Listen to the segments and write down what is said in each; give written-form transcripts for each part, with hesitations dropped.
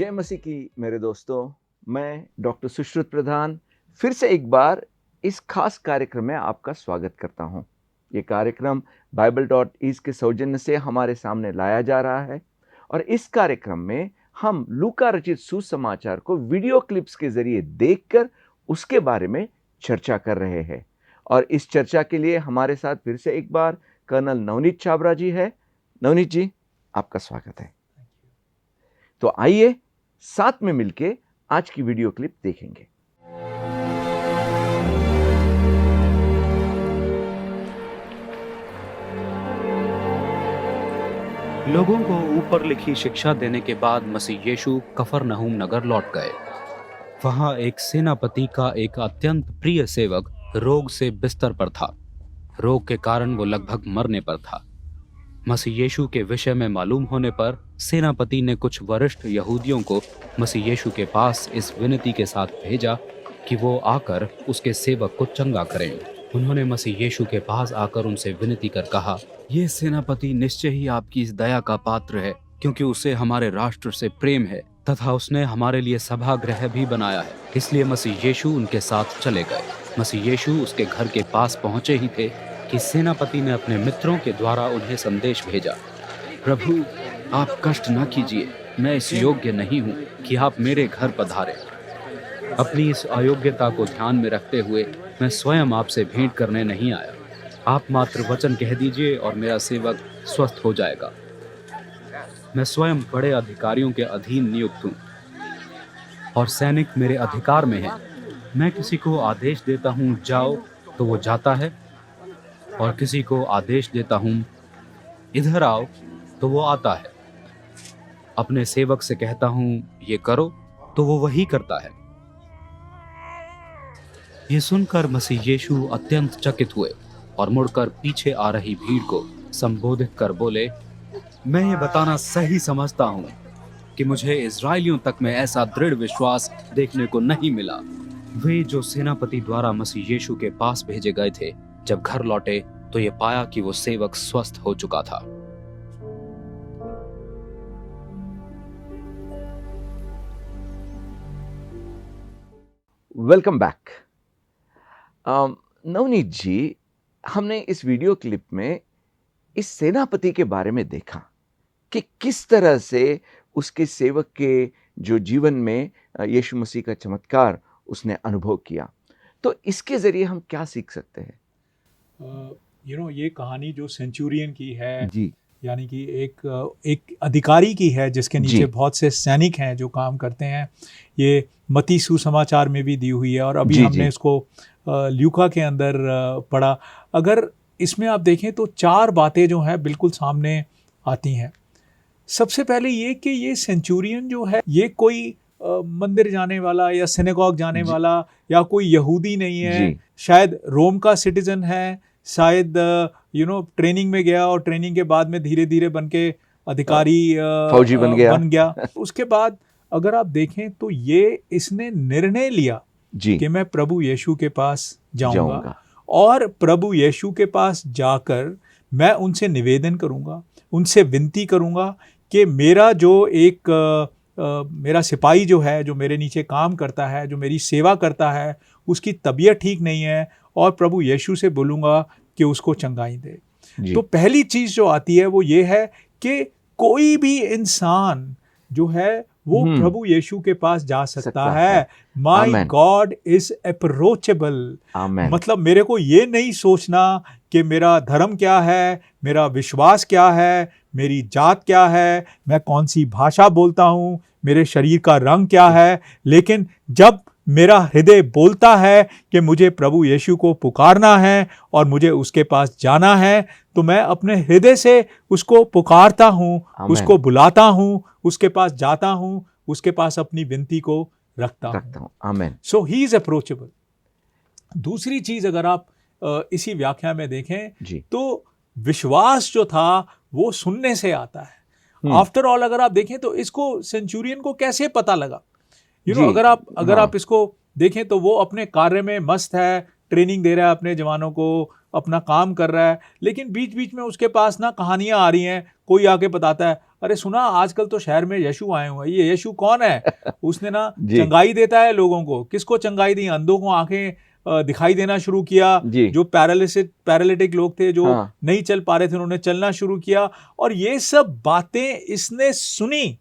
जय मसीह की मेरे दोस्तों, मैं डॉक्टर सुश्रुत प्रधान फिर से एक बार इस खास कार्यक्रम में आपका स्वागत करता हूं। ये कार्यक्रम बाइबल.इज के सौजन्य से हमारे सामने लाया जा रहा है और इस कार्यक्रम में हम लूका रचित सुसमाचार को वीडियो क्लिप्स के जरिए देखकर उसके बारे में चर्चा कर रहे हैं। और इस चर्चा के लिए हमारे साथ फिर से एक बार कर्नल नवनीत छाबरा जी है। नवनीत जी, आपका स्वागत है। तो आइए साथ में मिलके आज की वीडियो क्लिप देखेंगे। लोगों को ऊपर लिखी शिक्षा देने के बाद मसीह यीशु कफरनहूम नगर लौट गए। वहां एक सेनापति का एक अत्यंत प्रिय सेवक रोग से बिस्तर पर था। रोग के कारण वो लगभग मरने पर था। मसीह यीशु के विषय में मालूम होने पर सेनापति ने कुछ वरिष्ठ यहूदियों को मसीह यीशु के पास इस विनती के साथ भेजा कि वो आकर उसके सेवक को चंगा करें। उन्होंने मसीह यीशु के पास आकर उनसे विनती कर कहा, ये सेनापति निश्चय ही आपकी इस दया का पात्र है, क्योंकि उसे हमारे राष्ट्र से प्रेम है तथा उसने हमारे लिए सभागृह भी बनाया है। इसलिए मसीह यीशु उनके साथ चले गए। मसीह यीशु उसके घर के पास पहुंचे ही थे कि सेनापति ने अपने मित्रों के द्वारा उन्हें संदेश भेजा, प्रभु आप कष्ट न कीजिए, मैं इस योग्य नहीं हूँ कि आप मेरे घर पधारें। अपनी इस अयोग्यता को ध्यान में रखते हुए मैं स्वयं आपसे भेंट करने नहीं आया। आप मात्र वचन कह दीजिए और मेरा सेवक स्वस्थ हो जाएगा। मैं स्वयं बड़े अधिकारियों के अधीन नियुक्त हूँ और सैनिक मेरे अधिकार में हैं। मैं किसी को आदेश देता हूँ जाओ तो वो जाता है, और किसी को आदेश देता हूँ इधर आओ तो वो आता है। अपने सेवक से कहता हूँ ये करो तो वो वही करता है। ये सुनकर मसीह यीशु अत्यंत चकित हुए और मुड़कर पीछे आ रही भीड़ को संबोधित कर बोले, मैं ये बताना सही समझता हूँ कि मुझे इजराइलियों तक में ऐसा दृढ़ विश्वास देखने को नहीं मिला। वे जो सेनापति द्वारा मसीह यीशु के पास भेजे गए थे, जब घर लौटे तो ये पाया कि वो सेवक स्वस्थ हो चुका था। Welcome back. नवनीत जी, हमने इस वीडियो क्लिप में इस सेनापति के बारे में देखा कि किस तरह से उसके सेवक के जो जीवन में यीशु मसीह का चमत्कार उसने अनुभव किया। तो इसके जरिए हम क्या सीख सकते हैं? ये कहानी जो सेंचुरियन की है जी, यानी कि एक अधिकारी की है जिसके नीचे बहुत से सैनिक हैं जो काम करते हैं। ये मत्ती सुसमाचार में भी दी हुई है और अभी हमने इसको लूका के अंदर पढ़ा। अगर इसमें आप देखें तो चार बातें जो हैं बिल्कुल सामने आती हैं। सबसे पहले ये कि ये सेंचुरियन जो है ये कोई मंदिर जाने वाला या सिनेगॉग जाने वाला या कोई यहूदी नहीं है। शायद रोम का सिटीजन है, शायद ट्रेनिंग में गया और ट्रेनिंग के बाद में धीरे धीरे बन के अधिकारी फौजी बन गया। उसके बाद अगर आप देखें तो ये इसने निर्णय लिया कि मैं प्रभु यीशु के पास जाऊंगा और प्रभु यीशु के पास जाकर मैं उनसे निवेदन करूंगा, उनसे विनती करूंगा कि मेरा जो मेरा सिपाही जो है, जो मेरे नीचे काम करता है, जो मेरी सेवा करता है, उसकी तबीयत ठीक नहीं है और प्रभु यीशु से बोलूँगा कि उसको चंगाई दे। तो पहली चीज़ जो आती है वो ये है कि कोई भी इंसान जो है वो प्रभु यीशु के पास जा सकता है। माई गॉड इज अप्रोचेबल। मतलब मेरे को ये नहीं सोचना कि मेरा धर्म क्या है, मेरा विश्वास क्या है, मेरी जात क्या है, मैं कौन सी भाषा बोलता हूँ, मेरे शरीर का रंग क्या है। लेकिन जब मेरा हृदय बोलता है कि मुझे प्रभु यीशु को पुकारना है और मुझे उसके पास जाना है, तो मैं अपने हृदय से उसको पुकारता हूँ, उसको बुलाता हूँ, उसके पास जाता हूँ, उसके पास अपनी विनती को रखता हूँ। आमेन। सो ही इज अप्रोचेबल। दूसरी चीज अगर आप इसी व्याख्या में देखें तो विश्वास जो था वो सुनने से आता है। आफ्टर ऑल अगर आप देखें तो इसको सेंचुरियन को कैसे पता लगा? अगर आप इसको देखें तो वो अपने कार्य में मस्त है, ट्रेनिंग दे रहा है अपने जवानों को, अपना काम कर रहा है, लेकिन बीच बीच में उसके पास ना कहानियां आ रही हैं। कोई आके बताता है, अरे सुना आजकल तो शहर में यीशु आए हुए हैं, ये यीशु कौन है? उसने ना चंगाई देता है लोगों को। किसको चंगाई दी? अंधों को आंखें दिखाई देना शुरू किया, जो पैरालिटिक लोग थे, जो नहीं चल पा रहे थे, उन्होंने चलना शुरू किया। और ये सब बातें इसने सुनी,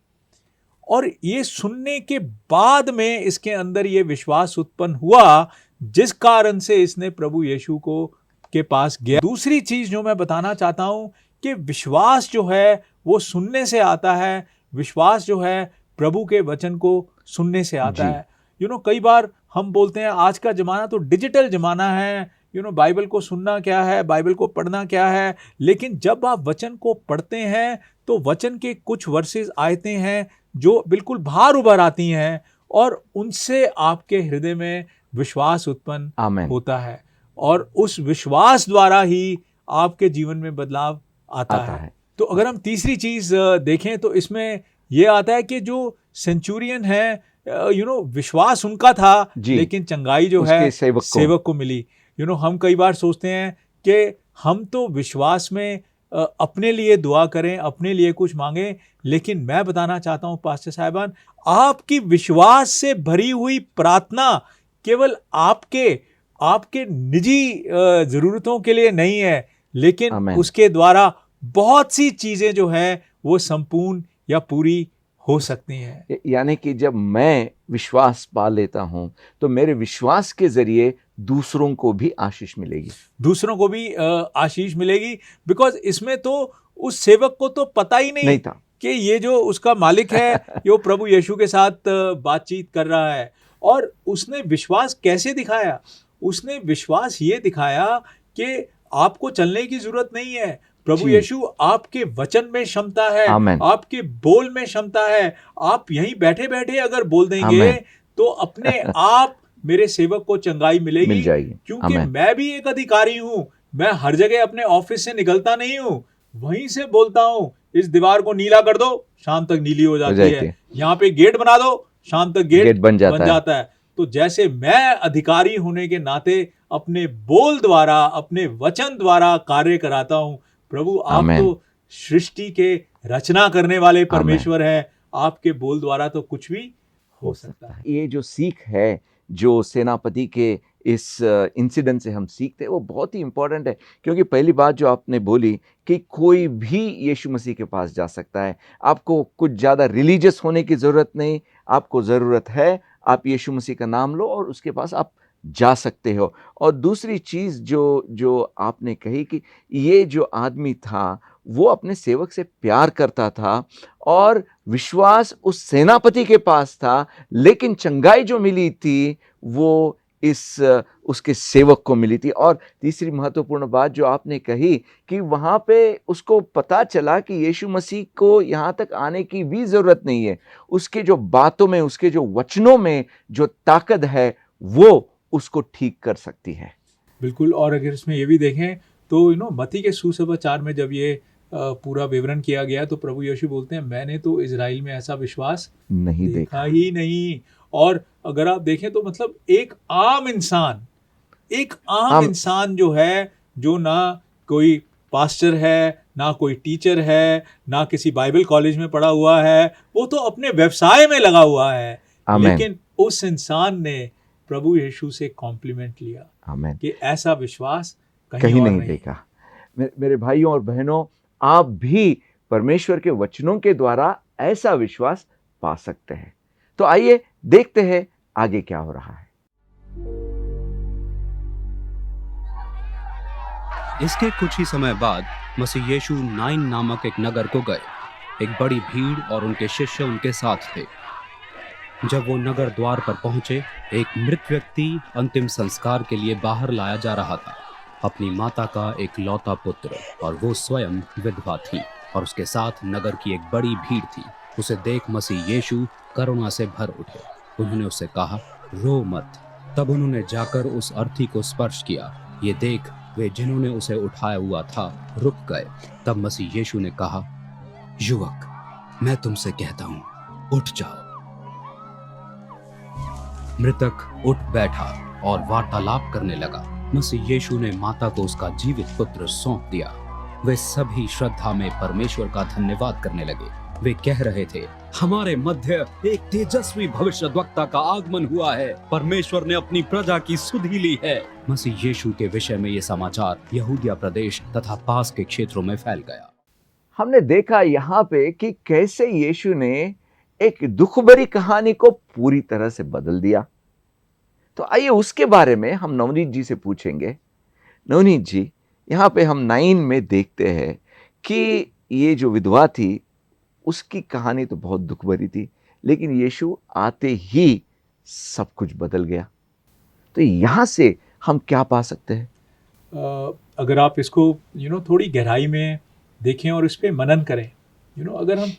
और ये सुनने के बाद में इसके अंदर ये विश्वास उत्पन्न हुआ, जिस कारण से इसने प्रभु यीशु को के पास गया। दूसरी चीज जो मैं बताना चाहता हूं कि विश्वास जो है वो सुनने से आता है। विश्वास जो है प्रभु के वचन को सुनने से आता है। कई बार हम बोलते हैं आज का जमाना तो डिजिटल जमाना है, बाइबल को सुनना क्या है, बाइबल को पढ़ना क्या है। लेकिन जब आप वचन को पढ़ते हैं तो वचन के कुछ वर्सेस आयतें हैं जो बिल्कुल बाहर उभर आती हैं, और उनसे आपके हृदय में विश्वास उत्पन्न होता है, और उस विश्वास द्वारा ही आपके जीवन में बदलाव आता है। तो अगर हम तीसरी चीज देखें तो इसमें यह आता है कि जो सेंचुरियन है, विश्वास उनका था, लेकिन चंगाई जो है सेवक को मिली। हम कई बार सोचते हैं कि हम तो विश्वास में अपने लिए दुआ करें, अपने लिए कुछ मांगें, लेकिन मैं बताना चाहता हूं पास्टर साहिबान, आपकी विश्वास से भरी हुई प्रार्थना केवल आपके निजी जरूरतों के लिए नहीं है, लेकिन उसके द्वारा बहुत सी चीजें जो है वो संपूर्ण या पूरी हो सकती हैं। यानी कि जब मैं विश्वास पा लेता हूं तो मेरे विश्वास के जरिए दूसरों को भी आशीष मिलेगी, आशीष मिलेगी। बिकॉज इसमें तो उस सेवक को तो पता ही नहीं था कि ये जो उसका मालिक है ये प्रभु यीशु के साथ बातचीत कर रहा है। और उसने विश्वास कैसे दिखाया? उसने विश्वास ये दिखाया कि आपको चलने की जरूरत नहीं है, प्रभु यीशु आपके वचन में क्षमता है, आपके बोल में क्षमता है। आप यहीं बैठे बैठे अगर बोल देंगे तो अपने आप मेरे सेवक को चंगाई मिल जाएगी। क्योंकि मैं भी एक अधिकारी हूं, मैं हर जगह अपने ऑफिस से निकलता नहीं हूं, वहीं से बोलता हूं इस दीवार को नीला कर दो, शाम तक नीली हो जाती है। यहाँ पे गेट बना दो, शाम तक गेट बन जाता है। तो जैसे मैं अधिकारी होने के नाते अपने बोल द्वारा, अपने वचन द्वारा कार्य कराता हूं, प्रभु आप तो सृष्टि के रचना करने वाले परमेश्वर हैं, आपके बोल द्वारा तो कुछ भी हो सकता है। ये जो सीख है जो सेनापति के इस इंसिडेंट से हम सीखते हैं वो बहुत ही इम्पोर्टेंट है, क्योंकि पहली बात जो आपने बोली कि कोई भी यीशु मसीह के पास जा सकता है। आपको कुछ ज़्यादा रिलीजियस होने की ज़रूरत नहीं, आपको ज़रूरत है आप यीशु मसीह का नाम लो और उसके पास आप जा सकते हो। और दूसरी चीज़ जो आपने कही कि ये जो आदमी था वो अपने सेवक से प्यार करता था और विश्वास उस सेनापति के पास था, लेकिन चंगाई जो मिली थी वो उसके सेवक को मिली थी। और तीसरी महत्वपूर्ण बात जो आपने कही कि वहाँ पे उसको पता चला कि यीशु मसीह को यहाँ तक आने की भी ज़रूरत नहीं है, उसके जो बातों में, उसके जो वचनों में जो ताकत है वो उसको ठीक कर सकती है। बिल्कुल। और अगर इसमें ये भी देखें तो मत्ती के सुसमाचार में जब ये पूरा विवरण किया गया तो प्रभु यीशु बोलते हैं मैंने तो इजराइल में ऐसा विश्वास नहीं देखा ही नहीं। और अगर आप देखें तो मतलब एक आम इंसान जो है, जो ना कोई पास्टर है, ना कोई टीचर है, ना किसी बाइबल कॉलेज में पढ़ा हुआ है, वो तो अपने व्यवसाय में लगा हुआ है, लेकिन उस इंसान ने प्रभु यीशु से कॉम्प्लीमेंट लिया कि ऐसा विश्वास कहीं नहीं देखा। मेरे भाइयों और बहनों, आप भी परमेश्वर के वचनों के द्वारा ऐसा विश्वास पा सकते हैं। तो आइए देखते हैं आगे क्या हो रहा है। इसके कुछ ही समय बाद मसीह यीशु नाइन नामक एक नगर को गए। एक बड़ी भीड़ और उनके शिष्य उनके साथ थे। जब वो नगर द्वार पर पहुंचे, एक मृत व्यक्ति अंतिम संस्कार के लिए बाहर लाया जा रहा था। अपनी माता का एक लौता पुत्र, और वो स्वयं विधवा थी, और उसके साथ नगर की एक बड़ी भीड़ थी। उसे देख मसीह यीशु करुणा से भर उठे। उन्होंने उससे कहा, रो मत। तब उन्होंने जाकर उस अर्थी को स्पर्श किया। ये देख वे जिन्होंने उसे उठाया हुआ था रुक गए। तब मसीह यीशु ने कहा, युवक, मैं तुमसे कहता हूं, उठ जाओ। मृतक उठ बैठा और वार्तालाप करने लगा। मसीह यीशु ने माता को उसका जीवित पुत्र सौंप दिया। वे सभी श्रद्धा में परमेश्वर का धन्यवाद करने लगे। वे कह रहे थे, हमारे मध्य एक तेजस्वी भविष्यद्वक्ता का आगमन हुआ है। परमेश्वर ने अपनी प्रजा की सुधि ली है। मसीह यीशु के विषय में ये समाचार यहूदिया प्रदेश तथा पास के क्षेत्रों में फैल गया। हमने देखा यहाँ पे कि कैसे यीशु ने एक दुख भरी कहानी को पूरी तरह से बदल दिया। तो आइए उसके बारे में हम नवनीत जी से पूछेंगे। नवनीत जी, यहाँ पे हम 9 में देखते हैं कि ये जो विधवा थी उसकी कहानी तो बहुत दुख भरी थी, लेकिन यीशु आते ही सब कुछ बदल गया। तो यहाँ से हम क्या पा सकते हैं? अगर आप इसको थोड़ी गहराई में देखें और इस पे मनन करें, अगर हम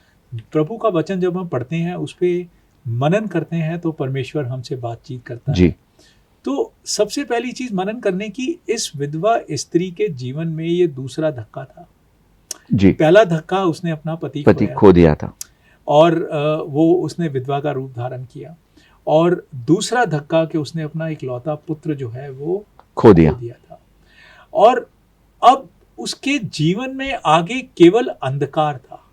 प्रभु का वचन जब हम पढ़ते हैं उस पे मनन करते हैं तो परमेश्वर हमसे बातचीत करता है। तो सबसे पहली चीज मनन करने की, इस विधवा स्त्री के जीवन में ये दूसरा धक्का था जी। पहला धक्का, उसने अपना पति खो दिया था और वो उसने विधवा का रूप धारण किया। और दूसरा धक्का कि उसने अपना इकलौता पुत्र जो है वो खो दिया था। और अब उसके जीवन में आगे केवल अंधकार था,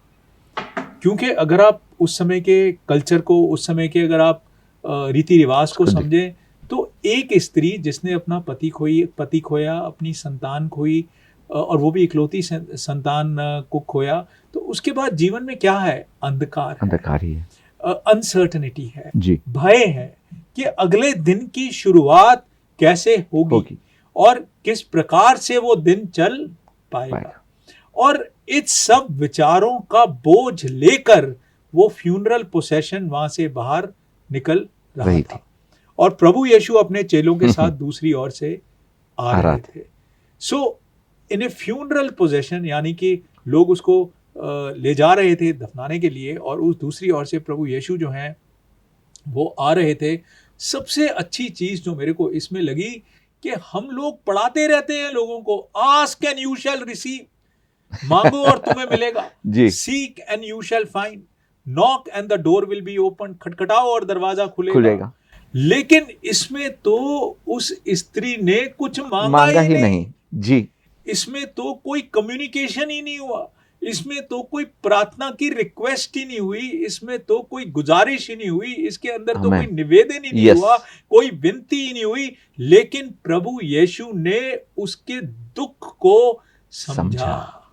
क्योंकि अगर आप उस समय के कल्चर को, उस समय के अगर आप रीति रिवाज को समझें तो एक स्त्री जिसने अपना पति खोया, अपनी संतान खोई, और वो भी इकलौती संतान को खोया, तो उसके बाद जीवन में क्या है? अंधकार ही है, अनसर्टेनिटी है जी। भय है कि अगले दिन की शुरुआत कैसे होगी और किस प्रकार से वो दिन चल पाएगा। और इस सब विचारों का बोझ लेकर वो फ्यूनरल प्रोसेशन वहां से बाहर निकल रही थी और प्रभु यीशु अपने चेलों के साथ दूसरी ओर से आ रहे थे। सो इन ए फ्यूनरल प्रोसेशन, यानी कि लोग उसको ले जा रहे थे दफनाने के लिए, और उस दूसरी ओर से प्रभु यीशु जो हैं वो आ रहे थे। सबसे अच्छी चीज जो मेरे को इसमें लगी कि हम लोग पढ़ाते रहते हैं लोगों को, ask and you shall receive, मांगो और तुम्हें मिलेगा, seek and you shall find, knock and the door will be open, खटखटाओ और दरवाजा खुलेगा। लेकिन इसमें तो उस स्त्री ने कुछ मांगा ही नहीं जी। इसमें तो कोई कम्युनिकेशन ही नहीं हुआ, इसमें तो कोई प्रार्थना की रिक्वेस्ट ही नहीं हुई, इसमें तो कोई गुजारिश ही नहीं हुई, इसके अंदर तो कोई निवेदन ही नहीं हुआ, कोई विनती ही नहीं हुई। लेकिन प्रभु यीशु ने उसके दुख को समझा।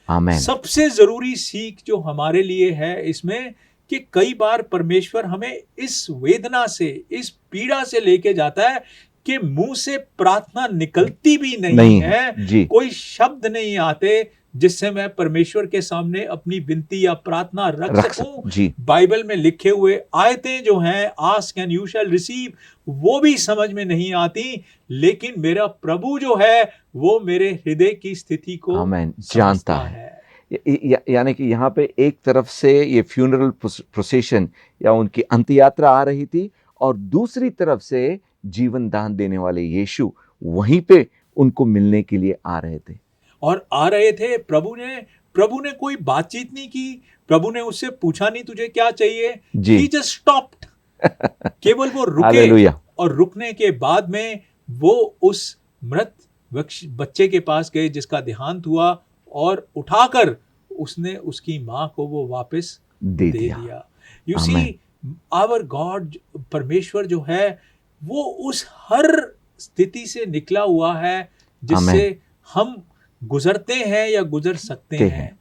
आमेन। सबसे जरूरी सीख जो हमारे लिए है इसमें कि कई बार परमेश्वर हमें इस वेदना से, इस पीड़ा से लेके जाता है कि मुंह से प्रार्थना निकलती भी नहीं है, कोई शब्द नहीं आते जिससे मैं परमेश्वर के सामने अपनी विनती या प्रार्थना रख सकूं। बाइबल में लिखे हुए आयतें जो हैं, ask and you shall receive, वो भी समझ में नहीं आती, लेकिन मेरा प्रभु जो है वो मेरे हृदय की स्थिति को जानता है। यानी कि यहाँ पे एक तरफ से ये फ्यूनरल प्रोसेशन या उनकी अंत्य यात्रा आ रही थी, और दूसरी तरफ से जीवन दान देने वाले यीशु वहीं पे उनको मिलने के लिए आ रहे थे। और आ रहे थे, प्रभु ने कोई बातचीत नहीं की, प्रभु ने उससे पूछा नहीं तुझे क्या चाहिए, He just stopped। केवल वो रुके, और रुकने के बाद में वो उस मृत बच्चे के पास गए जिसका देहांत हुआ, और उठाकर उसने उसकी मां को वो वापस दे दिया। यू सी, आवर गॉड, परमेश्वर जो है वो उस हर स्थिति से निकला हुआ है जिससे हम गुजरते हैं या गुजर सकते हैं।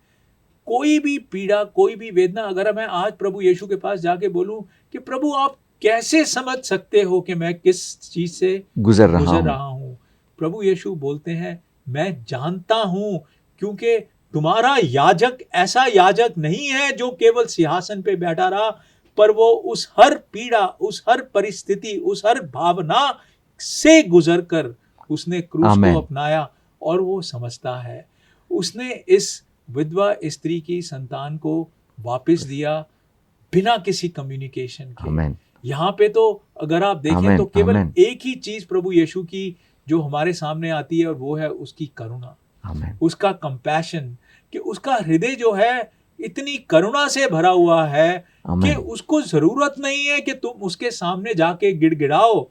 कोई भी पीड़ा, कोई भी वेदना, अगर मैं आज प्रभु यीशु के पास जाके बोलूं कि प्रभु आप कैसे समझ सकते हो कि मैं किस चीज से गुजर रहा हूं, प्रभु यीशु बोलते हैं मैं जानता हूं, क्योंकि तुम्हारा याजक ऐसा याजक नहीं है जो केवल सिंहासन पे बैठा रहा, पर वो उस हर पीड़ा, उस हर परिस्थिति, उस हर भावना से गुजर कर उसने क्रूस को अपनाया, और वो समझता है। उसने इस विधवा स्त्री की संतान को वापस दिया बिना किसी कम्युनिकेशन के। यहाँ पे तो अगर आप देखें तो केवल एक ही चीज प्रभु यीशु की जो हमारे सामने आती है, और वो है उसकी करुणा, उसका कंपैशन, कि उसका हृदय जो है इतनी करुणा से भरा हुआ है कि उसको जरूरत नहीं है कि तुम उसके सामने जाके गिड़गिड़ाओ।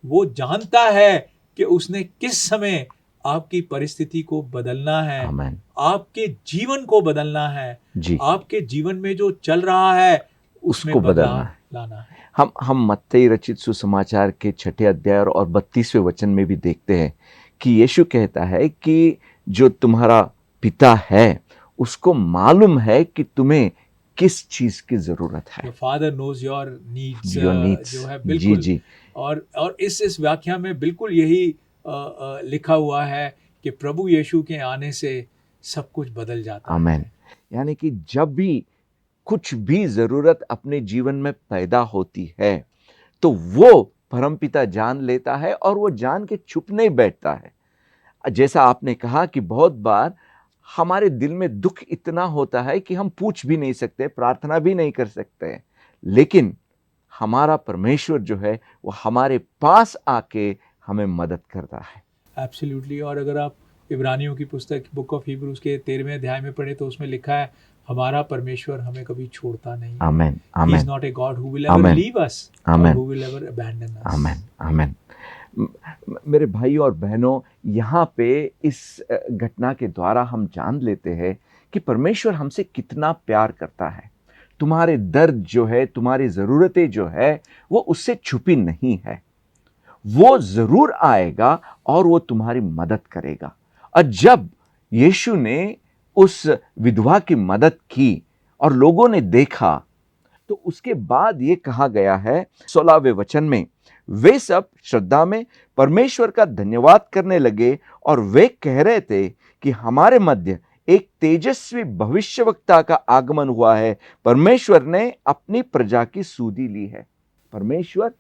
वो जानता है कि उसने किस समय आपकी परिस्थिति को बदलना है, आमेन आपके जीवन को बदलना है, जी, आपके जीवन में जो चल रहा है उसमें उसको बदलना बदलाव है। लाना है। हम मत्ती रचित सुसमाचार के 6 अध्याय और 32वें वचन में भी देखते हैं कि यीशु कहता है कि जो तुम्हारा पिता है उसको मालूम है कि तुम्हें किस चीज की जरूरत है। Your father knows your needs, Your needs, जो है जी बिल्कुल। जी और इस व्याख्या में बिल्कुल यही लिखा हुआ है कि प्रभु यीशु के आने से सब कुछ बदल जाता है। आमेन। यानी कि जब भी कुछ भी जरूरत अपने जीवन में पैदा होती है तो वो परमपिता जान लेता है और वो जान के चुप नहीं बैठता है। जैसा आपने कहा कि बहुत बार हमारे दिल में दुख इतना होता है कि हम पूछ भी नहीं सकते, प्रार्थना भी नहीं कर सकते, लेकिन हमारा परमेश्वर जो है वो हमारे पास आके हमें मदद करता है। एब्सोल्युटली। और अगर आप इब्रानियों की पुस्तक बुक ऑफ हिब्रूज के 13वें अध्याय में पढ़े तो उसमें लिखा है हमारा परमेश्वर हमें कभी छोड़ता नहीं। आमेन He is amen not a God who will ever Amen. leave us or Amen. who will ever abandon us. आमेन आमेन। मेरे भाई और बहनों, यहाँ पे इस घटना के द्वारा हम जान लेते हैं कि परमेश्वर हमसे कितना प्यार करता है। तुम्हारे दर्द जो है, तुम्हारी ज़रूरतें जो है, वो उससे छुपी नहीं है। वो ज़रूर आएगा और वो तुम्हारी मदद करेगा। और जब यीशु ने उस विधवा की मदद की और लोगों ने देखा तो उसके बाद ये कहा गया है 16वें वचन में, वे सब श्रद्धा में परमेश्वर का धन्यवाद करने लगे और वे कह रहे थे कि हमारे मध्य एक तेजस्वी भविष्यवक्ता का आगमन हुआ है। परमेश्वर ने अपनी प्रजा की सुधि ली है। परमेश्वर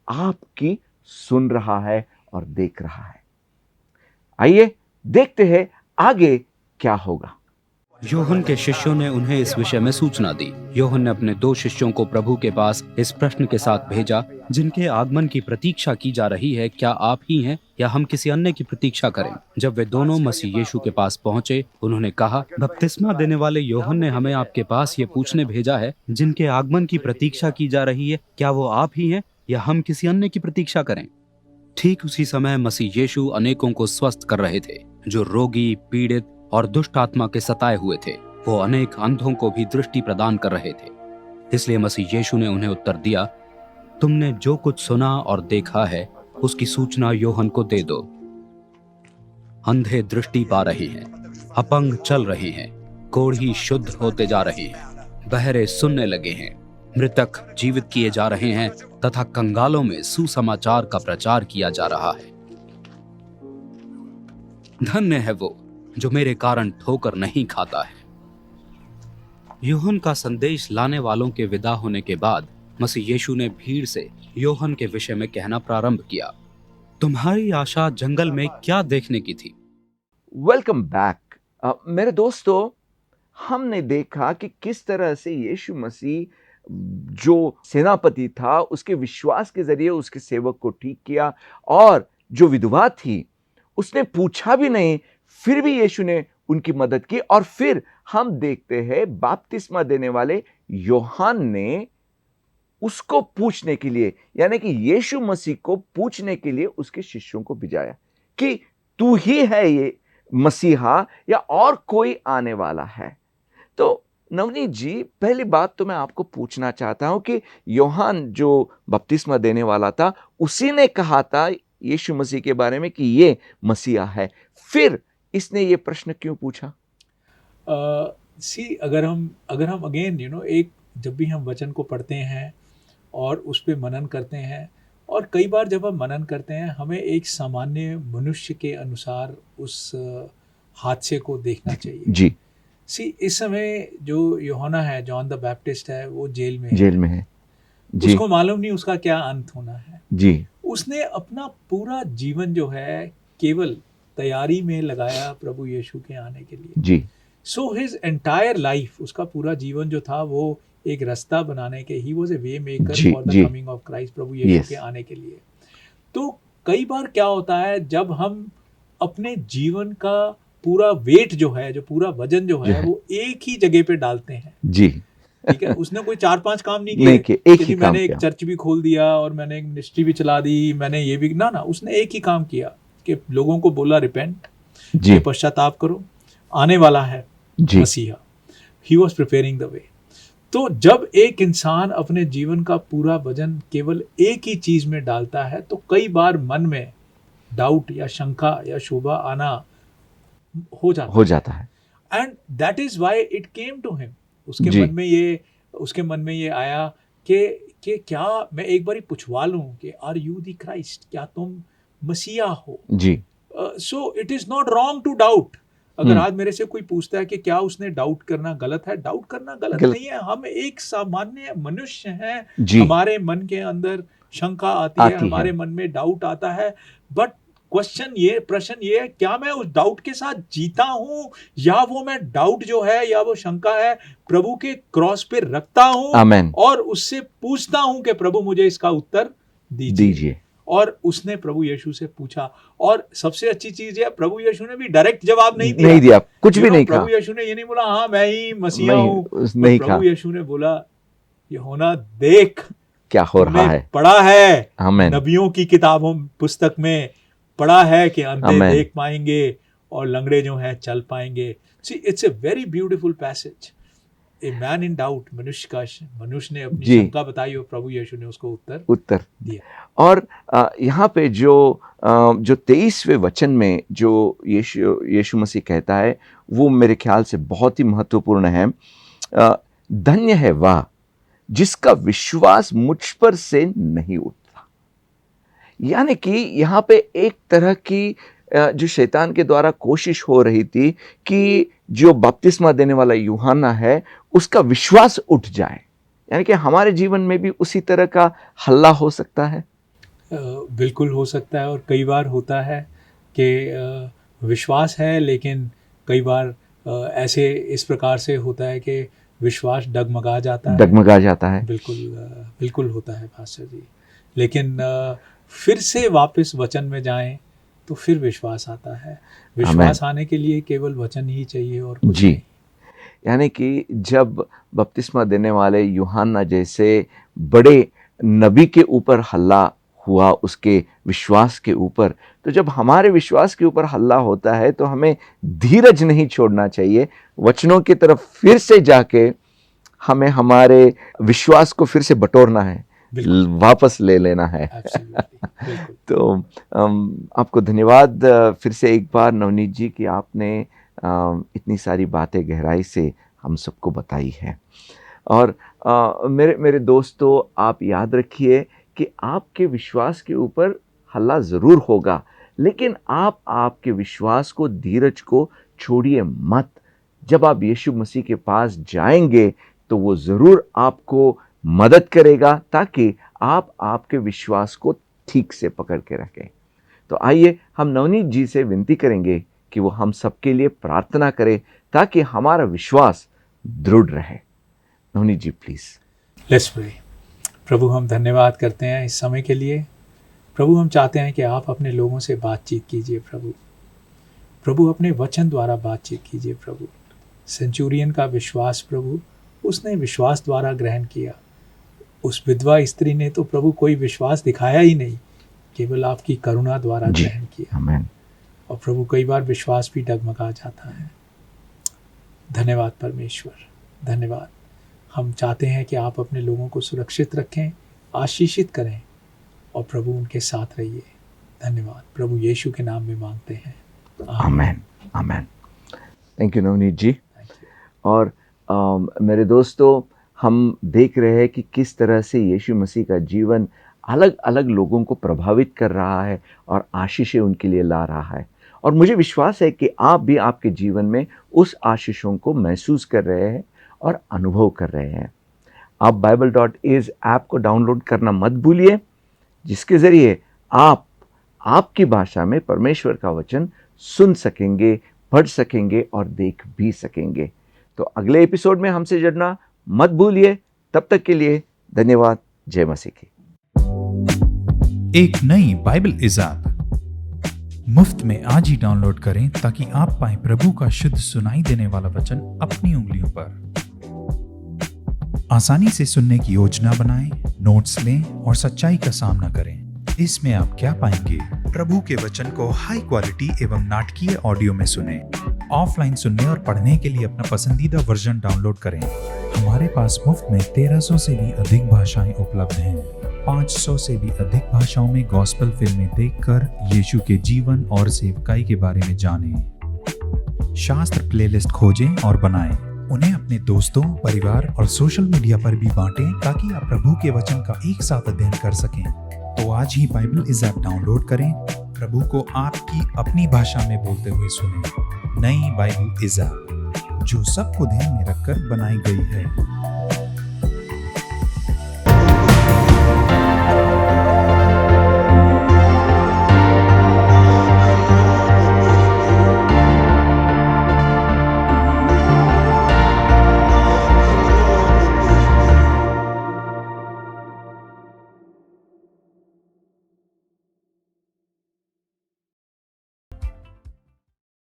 आपकी सुन रहा है और देख रहा है। आइए देखते हैं आगे क्या होगा। यूहन्ना के शिष्यों ने उन्हें इस विषय में सूचना दी। यूहन्ना ने अपने 2 शिष्यों को प्रभु के पास इस प्रश्न के साथ भेजा, जिनके आगमन की प्रतीक्षा की जा रही है, क्या आप ही हैं या हम किसी अन्य की प्रतीक्षा करें? जब वे दोनों मसीह यीशु के पास पहुंचे, उन्होंने कहा, बपतिस्मा देने वाले यूहन्ना ने हमें आपके पास ये पूछने भेजा है, जिनके आगमन की प्रतीक्षा की जा रही है, क्या वो आप ही हैं या हम किसी अन्य की प्रतीक्षा करें? ठीक उसी समय मसीह यीशु अनेकों को स्वस्थ कर रहे थे, जो रोगी, पीड़ित और दुष्ट आत्मा के सताए हुए थे। वो अनेक अंधों को भी दृष्टि प्रदान कर रहे थे। इसलिए मसीह यीशु ने उन्हें उत्तर दिया, तुमने जो कुछ सुना और देखा है उसकी सूचना यूहन्ना को दे दो। अंधे दृष्टि पा रहे हैं, अपंग चल रहे हैं, कोढ़ी शुद्ध होते जा रहे हैं, बहरे सुनने लगे हैं, मृतक जीवित किए जा रहे हैं तथा कंगालों में सुसमाचार का प्रचार किया जा रहा है। धन्य है वो जो मेरे कारण ठोकर नहीं खाता है। यूहन्ना का संदेश लाने वालों के विदा होने के बाद मसीह यीशु ने भीड़ से यूहन्ना के विषय में कहना प्रारंभ किया, तुम्हारी आशा जंगल में क्या देखने की थी? Welcome back. मेरे दोस्तों, हमने देखा कि किस तरह से यीशु मसीह जो सेनापति था उसके विश्वास के जरिए उसके सेवक को ठीक किया, और जो विधवा थी उसने पूछा भी नहीं, फिर भी यीशु ने उनकी मदद की। और फिर हम देखते हैं बपतिस्मा देने वाले यूहन्ना ने उसको पूछने के लिए, यानी कि यीशु मसीह को पूछने के लिए उसके शिष्यों को भिजाया कि तू ही है ये मसीहा या और कोई आने वाला है। तो नवनीत जी, पहली बात तो मैं आपको पूछना चाहता हूं कि यूहन्ना जो बपतिस्मा देने वाला था उसी ने कहा था यीशु मसीह के बारे में कि ये मसीहा है, फिर इसने ये प्रश्न क्यों पूछा? अगर हम अगेन एक जब भी हम वचन को पढ़ते हैं और उस पे मनन करते हैं, और कई बार जब हम मनन करते हैं हमें एक सामान्य मनुष्य के अनुसार उस हादसे को देखना चाहिए जी। इस समय जो यूहन्ना है, जॉन द बैप्टिस्ट है, वो जेल में है। जी। उसको मालूम नहीं उसका क्या अंत होना है। जी। उसने अपना पूरा जीवन जो है केवल तैयारी में लगाया प्रभु यीशु के आने के लिए। जी। सो हिज एंटायर लाइफ, उसका पूरा जीवन जो था वो एक रास्ता बनाने के, he was a way maker for the coming of Christ, प्रभु यीशु के आने के लिए। तो कई बार क्या होता है, जब हम अपने जीवन का पूरा वेट जो है, जो पूरा वजन जो है वो एक ही जगह पे डालते हैं। जी। ठीक है, उसने कोई 4-5 काम नहीं नहीं किए किए, एक ही काम मैंने एक किया। चर्च भी खोल दिया और मैंने एक मिनिस्ट्री भी चला दी, मैंने ये भी ना, उसने एक ही काम किया कि लोगों को बोला रिपेंट, जी पश्चाताप करो, आने वाला है जी मसीहा। He was preparing the way. तो जब एक इंसान अपने जीवन का पूरा वजन केवल एक ही चीज में डालता है तो कई बार मन में डाउट या शंका या शोभा आना हो जाता है। And that is why it came to him. उसके मन में ये आया कि क्या मैं एक बारी पूछवा लूं कि आर यू द क्राइस्ट, क्या तुम मसीहा हो? जी so it is not wrong to doubt. अगर आज मेरे से कोई पूछता है कि क्या उसने डाउट करना गलत है, डाउट करना गलत नहीं है। हम एक सामान्य मनुष्य हैं, हमारे मन के अंदर शंका आती है, हमारे मन में डाउट आता है, बट प्रश्न ये है, क्या मैं उस डाउट के साथ जीता हूं या वो मैं डाउट जो है या वो शंका है प्रभु के क्रॉस पे रखता हूं और उससे पूछता हूं कि प्रभु मुझे इसका उत्तर दीजिए। और उसने प्रभु यीशु से पूछा, और सबसे अच्छी चीज है प्रभु यीशु ने भी डायरेक्ट जवाब नहीं दिया, कुछ भी नहीं कहा। प्रभु यीशु ने ये नहीं बोला हाँ मैं ही मसीहा हूं, प्रभु यीशु ने बोला यूहन्ना देख क्या हो रहा है, पढ़ा है नबियों की किताबों पुस्तक में पढ़ा है कि अंधे देख पाएंगे और लंगड़े जो हैं चल पाएंगे। See it's a very beautiful passage. A man in doubt, मनुष्य ने अपनी शंका बताई और प्रभु यीशु ने उसको उत्तर दिया। और यहाँ पे जो 23वें वचन में जो यीशु मसीह कहता है वो मेरे ख्याल से बहुत ही महत्वपूर्ण है। धन्य है वह जिसका विश्वास मुझ पर से नहीं उठता। यानी कि यहाँ पे एक तरह की जो शैतान के द्वारा कोशिश हो रही थी कि जो बपतिस्मा देने वाला यूहन्ना है उसका विश्वास उठ जाए, यानी कि हमारे जीवन में भी उसी तरह का हल्ला हो सकता है। बिल्कुल हो सकता है, और कई बार होता है कि विश्वास है लेकिन कई बार ऐसे इस प्रकार से होता है कि विश्वास डगमगा जाता है। बिल्कुल होता है पास्टर जी। लेकिन फिर से वापस वचन में जाएं तो फिर विश्वास आता है। विश्वास आने के लिए केवल वचन ही चाहिए और कुछ नहीं। यानी कि जब बपतिस्मा देने वाले यूहन्ना जैसे बड़े नबी के ऊपर हल्ला हुआ उसके विश्वास के ऊपर, तो जब हमारे विश्वास के ऊपर हल्ला होता है तो हमें धीरज नहीं छोड़ना चाहिए। वचनों की तरफ फिर से जाके हमें हमारे विश्वास को फिर से बटोरना है, वापस ले लेना है। तो आपको धन्यवाद फिर से एक बार नवनीत जी कि आपने इतनी सारी बातें गहराई से हम सबको बताई है। और मेरे दोस्तों, आप याद रखिए कि आपके विश्वास के ऊपर हल्ला ज़रूर होगा, लेकिन आप आपके विश्वास को, धीरज को छोड़िए मत। जब आप यीशु मसीह के पास जाएंगे तो वो ज़रूर आपको मदद करेगा ताकि आप आपके विश्वास को ठीक से पकड़ के रखें। तो आइए हम नवनीत जी से विनती करेंगे कि वो हम सबके लिए प्रार्थना करें ताकि हमारा विश्वास दृढ़ रहे। Navneet ji please. Let's pray. प्रभु, हम धन्यवाद करते हैं इस समय के लिए। प्रभु, हम चाहते हैं कि आप अपने लोगों से बातचीत कीजिए। प्रभु अपने वचन द्वारा बातचीत कीजिए। प्रभु, सेंचुरियन का विश्वास प्रभु उसने विश्वास द्वारा ग्रहण किया। उस विधवा स्त्री ने तो प्रभु कोई विश्वास दिखाया ही नहीं, केवल आपकी करुणा द्वारा ग्रहण किया। आमीन। और प्रभु कई बार विश्वास भी डगमगा जाता है। धन्यवाद परमेश्वर, धन्यवाद। हम चाहते हैं कि आप अपने लोगों को सुरक्षित रखें, आशीषित करें और प्रभु उनके साथ रहिए। धन्यवाद प्रभु, यीशु के नाम में मांगते हैं, आमीन आमीन। थैंक यू नवनीत जी। और मेरे दोस्तों, हम देख रहे हैं कि किस तरह से यीशु मसीह का जीवन अलग अलग लोगों को प्रभावित कर रहा है और आशीषें उनके लिए ला रहा है। और मुझे विश्वास है कि आप भी आपके जीवन में उस आशीषों को महसूस कर रहे हैं और अनुभव कर रहे हैं। आप Bible.is ऐप को डाउनलोड करना मत भूलिए, जिसके ज़रिए आप आपकी भाषा में परमेश्वर का वचन सुन सकेंगे, पढ़ सकेंगे और देख भी सकेंगे। तो अगले एपिसोड में हमसे जुड़ना मत भूलिए। तब तक के लिए धन्यवाद। जय मसीह की। एक नई बाइबल इज़ ऐप मुफ्त में आज ही डाउनलोड करें ताकि आप पाएं प्रभु का शुद्ध सुनाई देने वाला वचन अपनी उंगलियों पर। आसानी से सुनने की योजना बनाएं, नोट्स लें और सच्चाई का सामना करें। इसमें आप क्या पाएंगे? प्रभु के वचन को हाई क्वालिटी एवं नाटकीय ऑडियो में सुने। ऑफलाइन सुनने और पढ़ने के लिए अपना पसंदीदा वर्जन डाउनलोड करें। हमारे पास मुफ्त में 1300 से भी अधिक भाषाएं उपलब्ध हैं। 500 से भी अधिक भाषाओं में गॉस्पेल फिल्में देखकर यीशु के जीवन और सेवकाई के बारे में जानें। शास्त्र प्लेलिस्ट खोजें और बनाएं। उन्हें अपने दोस्तों, परिवार और सोशल मीडिया पर भी बांटें ताकि आप प्रभु के वचन का एक साथ अध्ययन कर सकें। तो आज ही बाइबल इज़ ऐप डाउनलोड करें। प्रभु को आपकी अपनी भाषा में बोलते हुए सुनें। नई बाइबल इज़ ऐप जो सबको ध्यान में रखकर बनाई गई है।